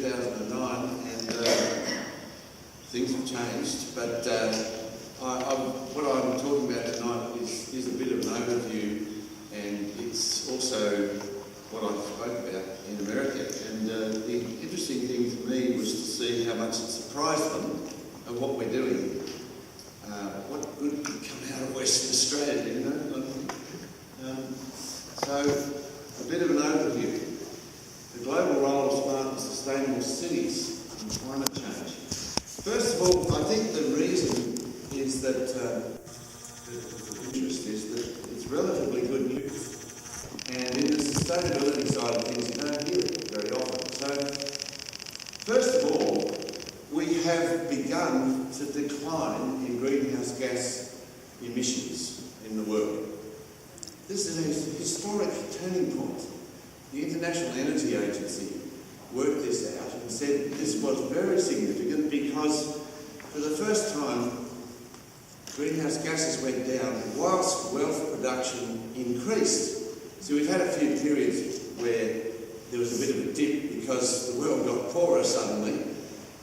2009, and things have changed. But what I'm talking about tonight is a bit of an overview, and it's also what I spoke about in America. And the interesting thing for me was to see how much it surprised them of what we're doing. What good could come out of Western Australia, you know? So, a bit of an overview. The global role of smart and sustainable cities in climate change. First of all, I think the reason is that the interest is that it's relatively good news. And in the sustainability side of things, you don't hear it very often. So, first of all, we have begun to decline in greenhouse gas emissions in the world. This is a historic turning point. The International Energy Agency worked this out and said this was very significant because for the first time greenhouse gases went down whilst wealth production increased. So we've had a few periods where there was a bit of a dip because the world got poorer suddenly,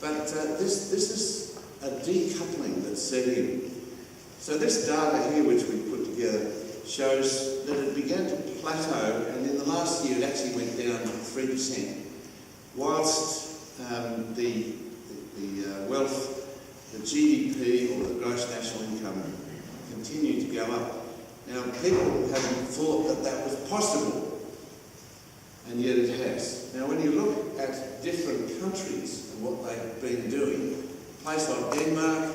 but this is a decoupling that's set in. So this data here which we put together shows that it began to plateau, and in the last year it actually went down 3%, whilst the wealth, the GDP or the gross national income continued to go up. Now people haven't thought that that was possible, and yet it has. Now when you look at different countries and what they've been doing, a place like Denmark,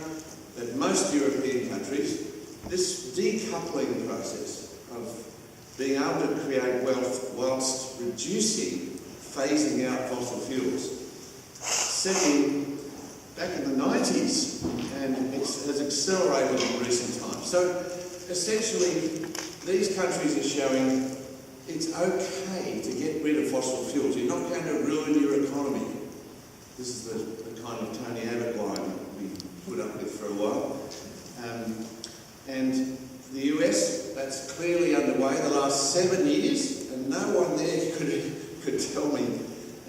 that most European countries, this decoupling process of being able to create wealth whilst reducing, phasing out fossil fuels, set in back in the 90s, and it has accelerated in recent times. So essentially, these countries are showing it's okay to get rid of fossil fuels. You're not going to ruin your economy. This is the kind of Tony Abbott line that we put up with for a while. And the US, that's clearly underway the last 7 years, and no one there could tell me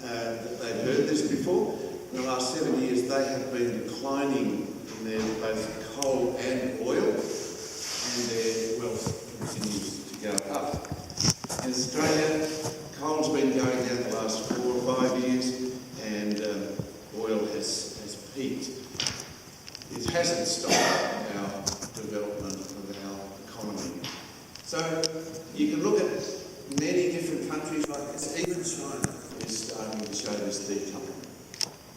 that they'd heard this before. In the last 7 years, they have been declining in their both coal and oil, and their wealth continues to go up. In Australia, coal's been going down the last 4 or 5 years, and oil has peaked. It hasn't stopped our development of our economy. So you can look at many different countries like this. Even China is starting to show this decoupling.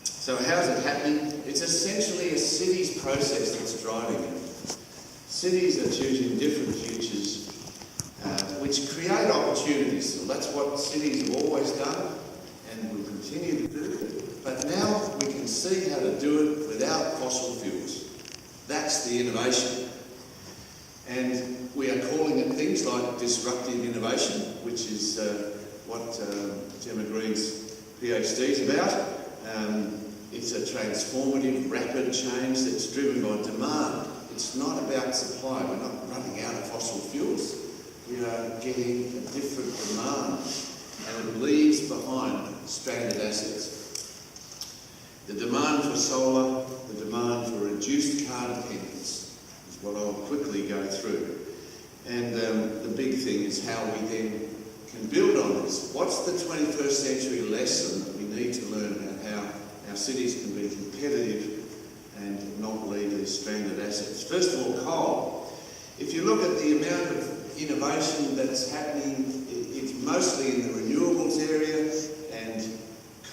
So how's it happening? It's essentially a city's process that's driving it. Cities are choosing different futures which create opportunities. So that's what cities have always done and will continue to do. But now we can see how to do it without fossil fuels. That's the innovation. And we are calling it things like disruptive innovation, which is what Gemma Green's PhD is about. It's a transformative, rapid change that's driven by demand. It's not about supply. We're not running out of fossil fuels. We are getting a different demand, and it leaves behind stranded assets. The demand for solar, the demand for reduced car dependence is what I'll quickly go through. And the big thing is how we then can build on this. What's the 21st century lesson that we need to learn about how our cities can be competitive and not leave these stranded assets? First of all, coal. If you look at the amount of innovation that's happening, it's mostly in the renewables area, and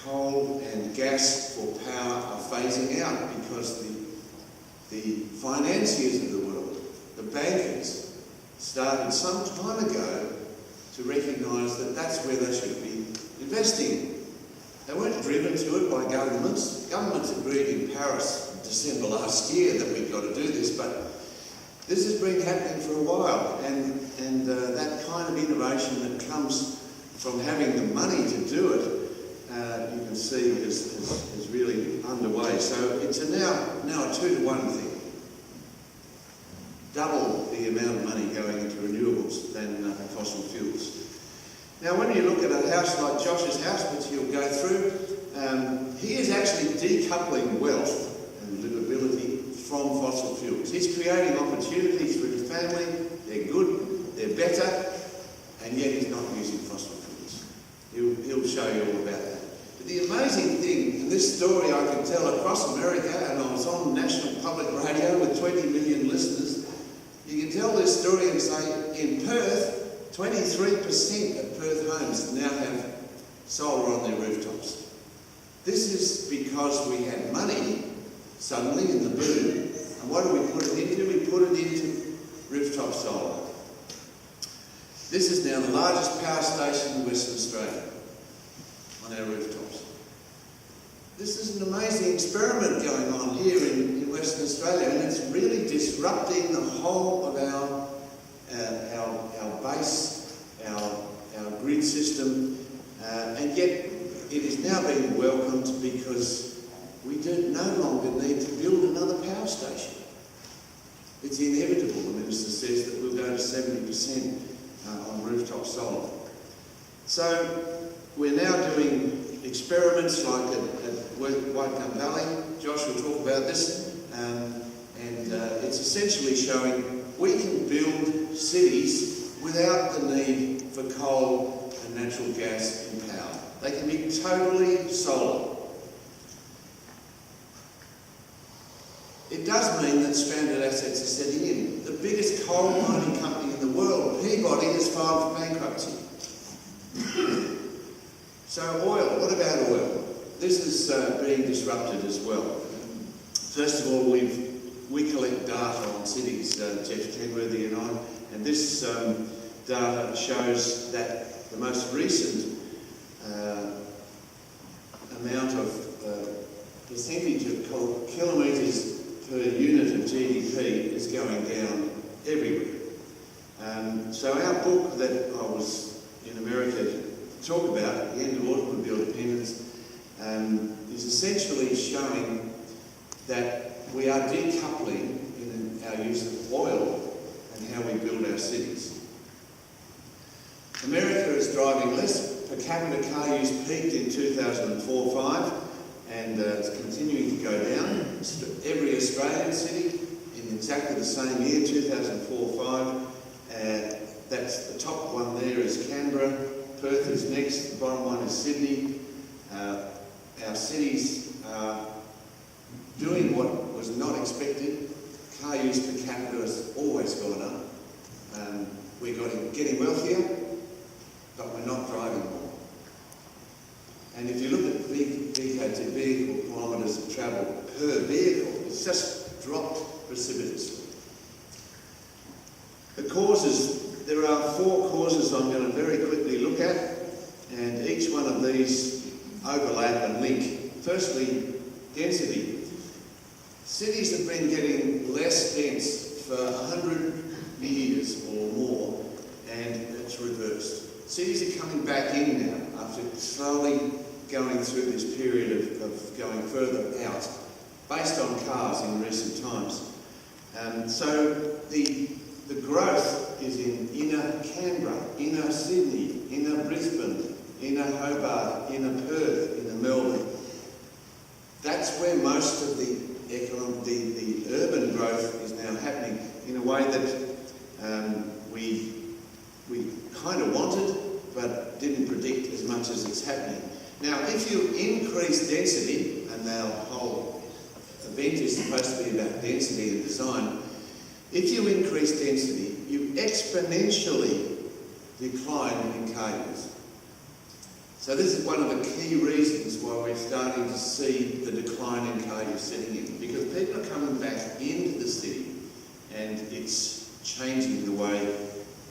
coal and gas for power are phasing out because the financiers of the world, the bankers, started some time ago to recognise that that's where they should be investing. They weren't driven to it by governments. Governments agreed in Paris in December last year that we've got to do this, but this has been happening for a while, and that kind of innovation that comes from having the money to do it, you can see is really underway. So it's now a 2-to-1 thing. Double the amount of money going into renewables than fossil fuels. Now when you look at a house like Josh's house, which you'll go through, he actually decoupling wealth and livability from fossil fuels. He's creating opportunities for his family. They're good, they're better, and yet he's not using fossil fuels. He'll show you all about that. But the amazing thing, and this story I can tell across America, and I was on national public radio with 20 million listeners, you can tell this story and say, in Perth, 23% of Perth homes now have solar on their rooftops. This is because we had money suddenly in the boom, and what do we put it into? We put it into rooftop solar. This is now the largest power station in Western Australia on our rooftops. This is an amazing experiment going on here in Western Australia, and it's really disrupting the whole of our base, our grid system, and yet it is now being welcomed because we do no longer need to build another power station. It's inevitable, the Minister says, that we'll go to 70% on rooftop solar. So we're now doing experiments like at Whitegum Valley. Josh will talk about this, and it's essentially showing we can build cities without the need for coal and natural gas in power. They can be totally solar. It does mean that stranded assets are setting in. The biggest coal mining company in the world, Peabody, has filed for bankruptcy. So oil, what about oil? This is being disrupted as well. First of all, we collect data on cities, Jeff Kenworthy and I, and this data shows that the most recent amount of percentage of kilometres per unit of GDP is going down everywhere. So our book that I was in America to talk about, The End of Automobile Dependence, is essentially showing that we are decoupling in our use of oil and how we build our cities. America is driving less. Per capita car use peaked in 2004-05 and it's continuing to go down. Every Australian city in exactly the same year, 2004-05, that's the top one there is Canberra, Perth is next, the bottom one is Sydney. Our cities are doing what was not expected. Car use per capita has always gone up. We're getting wealthier, but we're not driving more. And if you look at vehicle kilometres of travel per vehicle, it's just dropped precipitously. The causes, there are 4 causes I'm going to very quickly look at, and each one of these overlap and link. Firstly, density. Cities have been getting less dense for 100 years or more, and it's reversed. Cities are coming back in now after slowly going through this period of going further out, based on cars in recent times. So the growth is in inner Canberra, inner Sydney, inner Brisbane, inner Hobart, inner Perth, inner Melbourne. That's where most of the urban growth is now happening in a way that we kind of wanted, but didn't predict as much as it's happening. Now, if you increase density, and our whole event is supposed to be about density and design, if you increase density, you exponentially decline in car use. So this is one of the key reasons why we're starting to see the decline in car use setting in, because people are coming back into the city and it's changing the way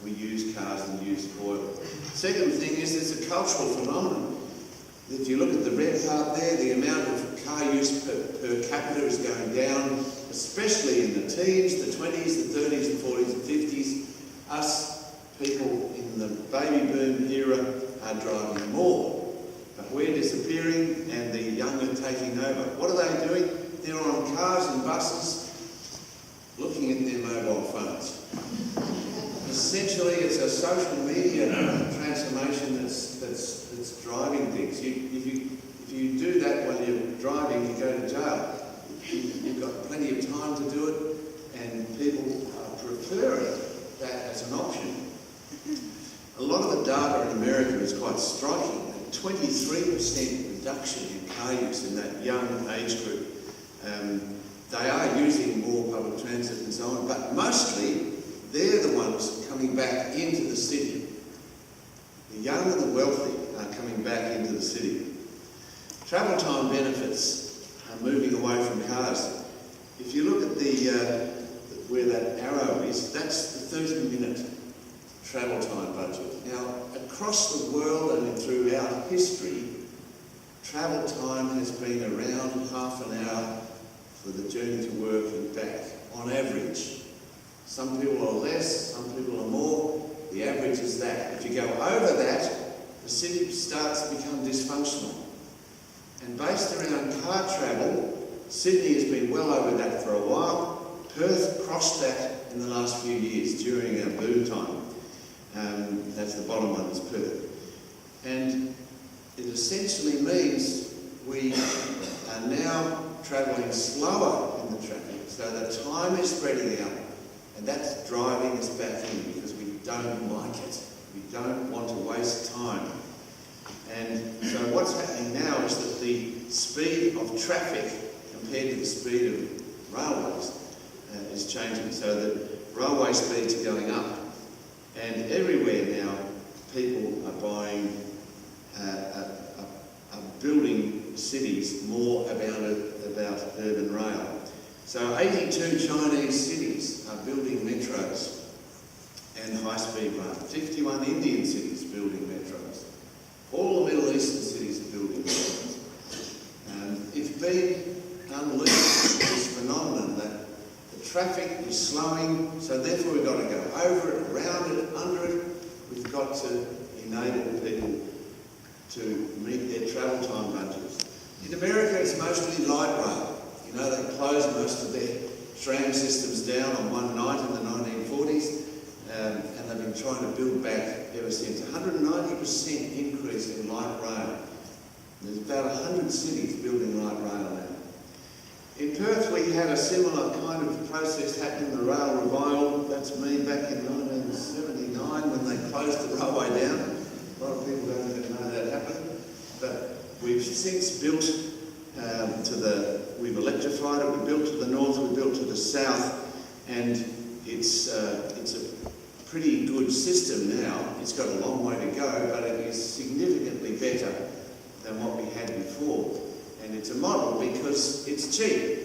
we use cars and use oil. Second thing is there's a cultural phenomenon. If you look at the red part there, the amount of car use per capita is going down, especially in the teens, the 20s, the 30s, the 40s, and 50s. Us people in the baby boom era are driving more, but we're disappearing and the young are taking over. What are they doing? They're on cars and buses looking at their mobile phones. Essentially, it's a social media transformation that's driving things. If you do that while you're driving an option. A lot of the data in America is quite striking. A 23% reduction in car use in that young age group. They are using more public transit and so on, but mostly they're the ones coming back into the city. The young and the wealthy are coming back into the city. Travel time benefits are moving away from cars. If you look at where that arrow is, that's the 30-minute travel time budget. Now, across the world and throughout history, travel time has been around half an hour for the journey to work and back, on average. Some people are less, some people are more. The average is that. If you go over that, the city starts to become dysfunctional. And based around car travel, Sydney has been well over that for a while. Perth crossed that in the last few years during our boom time. That's the bottom one, is Perth. And it essentially means we are now travelling slower in the traffic, so the time is spreading out, and that's driving us back in because we don't like it. We don't want to waste time. And so what's happening now is that the speed of traffic compared to the speed of railways is changing, so that railway speeds are going up, and everywhere now people are buying, are building cities more about urban rail. So 82 Chinese cities are building metros and high-speed rail. 51 Indian cities building metros. All the Middle Eastern cities are building metros. It's been unleashed, this phenomenon that the traffic is slowing, so therefore we've got to go over it, around it, under it. We've got to enable people to meet their travel time budgets. In America, it's mostly light rail. You know, they closed most of their tram systems down on one night in the 1940s, and they've been trying to build back ever since. 190% increase in light rail. There's about 100 cities building light rail now. In Perth, we had a similar kind of process happen, the rail revival. That's me back in 1979 when they closed the railway down. A lot of people don't even know that happened. But we've since built we've electrified it, we built to the north, we built to the south, and it's a pretty good system now. It's got a long way to go, but it is significantly better than what we had before. And it's a model because it's cheap.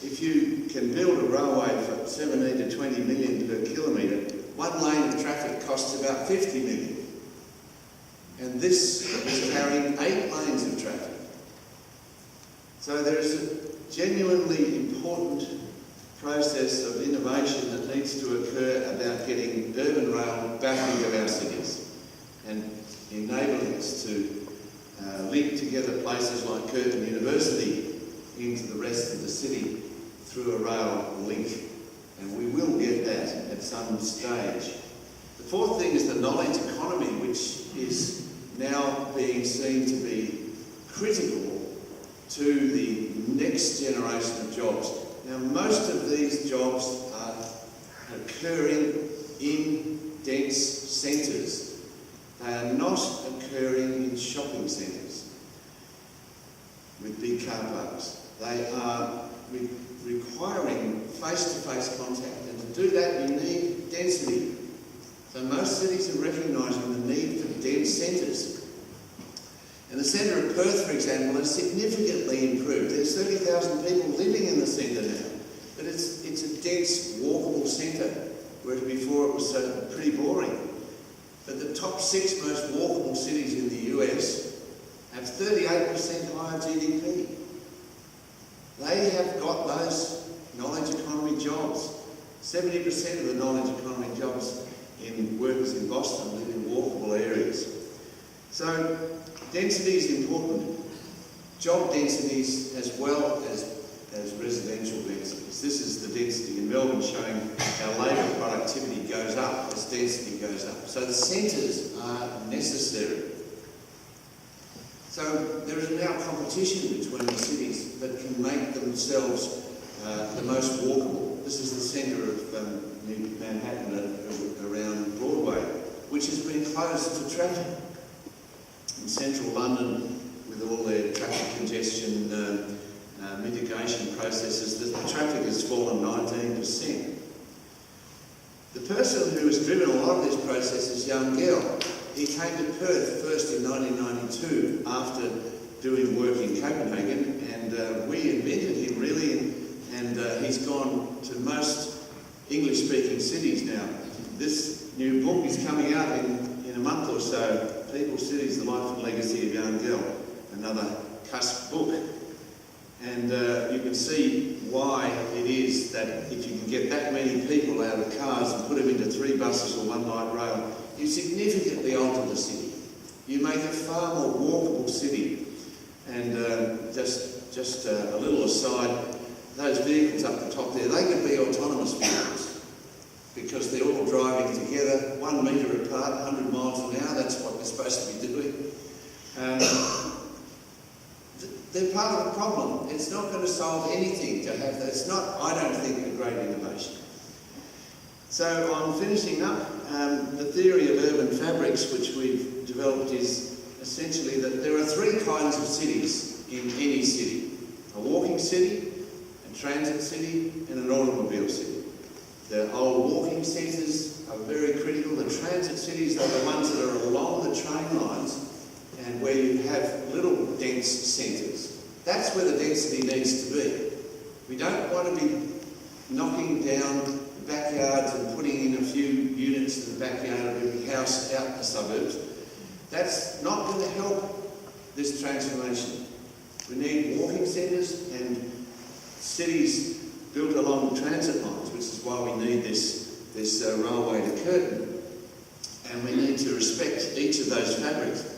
If you can build a railway for 17 to 20 million per kilometre, one lane of traffic costs about 50 million. And this is carrying 8 lanes of traffic. So there is a genuinely important process of innovation that needs to occur about getting urban rail back into our cities and enabling us to link together places like Curtin University into the rest of the city through a rail link. And we will get that at some stage. The fourth thing is the knowledge economy, which is now being seen to be critical to the next generation of jobs. Now, most of these jobs are occurring in dense centres. They are not occurring in shopping centres with big car parks. They are requiring face-to-face contact, and to do that you need density. So most cities are recognising the need for dense centres. And the centre of Perth, for example, has significantly improved. There's 30,000 people living in the centre now, but it's a dense, walkable centre, whereas before it was pretty boring. But the top 6 most walkable cities in the US have 38% higher GDP. They have got those knowledge economy jobs. 70% of the knowledge economy jobs in workers in Boston live in walkable areas. So density is important. Job densities as well as residential densities. This is the density in Melbourne showing how labour productivity goes up as density goes up. So the centres are necessary. So there is now competition between the cities that can make themselves the most walkable. This is the centre of Manhattan around Broadway, which has been closed to traffic. In central London, with all their traffic congestion mitigation processes, the traffic has fallen 19%. The person who has driven a lot of this process is young Gell. He came to Perth first in 1992 after doing work in Copenhagen, and we invented him really, and he's gone to most English-speaking cities now. This new book is coming out in a month or so, People's Cities, The Life and Legacy of Young Gell, another CUSP book. And you can see why it is that if you can get that many people out of cars and put them into 3 buses or 1 light rail, you significantly alter the city. You make a far more walkable city. And just a little aside, those vehicles up the top there, they can be autonomous vehicles because they're all driving together, 1 metre apart, 100 miles an hour. That's what they're supposed to be doing. They're part of the problem. It's not going to solve anything to have that. It's not, I don't think, a great innovation. So I'm finishing up. The theory of urban fabrics, which we've developed, is essentially that there are 3 kinds of cities in any city: a walking city, a transit city, and an automobile city. The old walking centres are very critical. The transit cities are the ones that are along the train lines and where you have little dense centres. That's where the density needs to be. We don't want to be knocking down backyards and putting in a few units in the backyard of every house out in the suburbs. That's not going to help this transformation. We need walking centres and cities built along transit lines, which is why we need this railway to Curtin. And we need to respect each of those fabrics.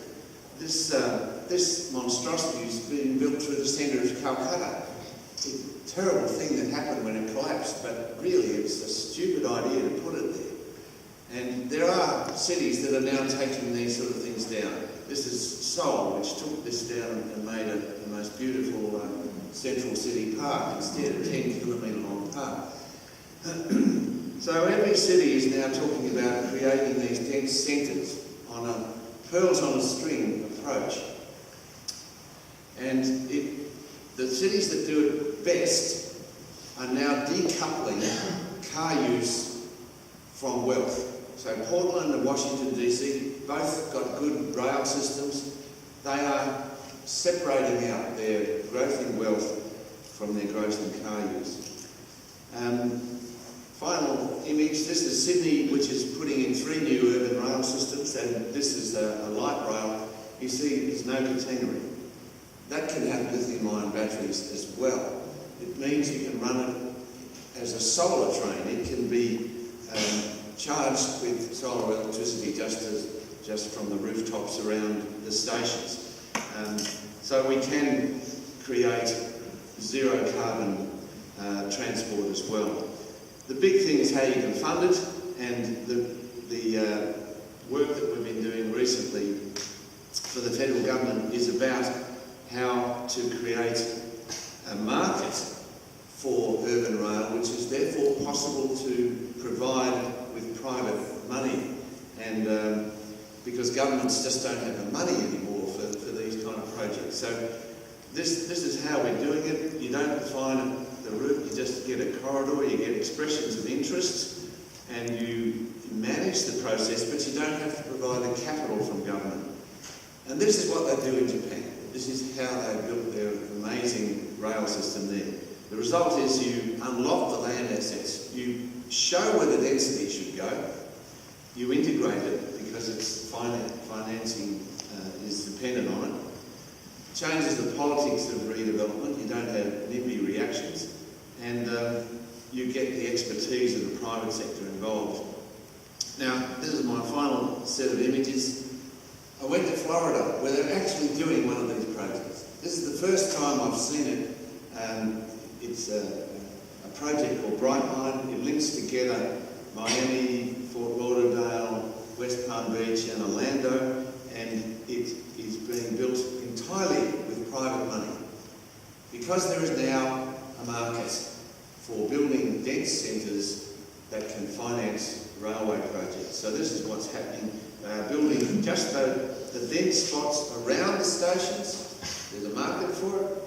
This monstrosity is being built through the centre of Calcutta. It's a terrible thing that happened when it collapsed, but really it's a stupid idea to put it there. And there are cities that are now taking these sort of things down. This is Seoul, which took this down and made it the most beautiful central city park instead of 10-kilometre long park. So every city is now talking about creating these dense centres on a pearls on a string approach. And the cities that do it best are now decoupling car use from wealth. So Portland and Washington DC both got good rail systems. They are separating out their growth in wealth from their growth in car use. Final image, this is Sydney, which is putting in 3 new urban rail systems, and this is a light rail. You see there's no catenary. That can have lithium-ion batteries as well. It means you can run it as a solar train. It can be charged with solar electricity just from the rooftops around the stations. So we can create zero carbon transport as well. The big thing is how you can fund it, and the work that we've been doing recently for the federal government is about how to create a market for urban rail, which is therefore possible to provide with private money, and because governments just don't have the money anymore for these kind of projects. So this is how we're doing it. You don't define the route, you just get a corridor, you get expressions of interest, and you manage the process, but you don't have to provide the capital from government. And this is what they do in Japan. This is how they built their amazing rail system there. The result is you unlock the land assets, you show where the density should go, you integrate it because its financing is dependent on it, changes the politics of redevelopment, you don't have NIMBY reactions, and you get the expertise of the private sector involved. Now, this is my final set of images. I went to Florida, where they're actually doing one of these projects. This is the first time I've seen it. It's a project called Brightline. It links together Miami, Fort Lauderdale, West Palm Beach and Orlando, and it is being built entirely with private money. Because there is now a market for building dense centres that can finance railway projects. So this is what's happening. Building just the dense spots around the stations. There's a market for it,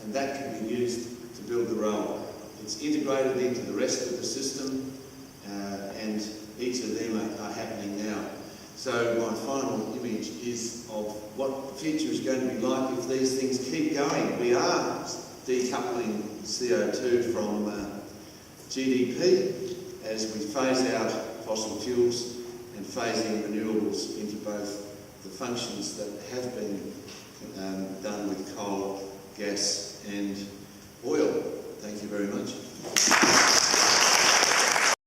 and that can be used to build the railway. It's integrated into the rest of the system, and each of them are happening now. So my final image is of what the future is going to be like if these things keep going. We are decoupling CO2 from GDP as we phase out fossil fuels and phasing renewables into both the functions that have been done with coal, gas and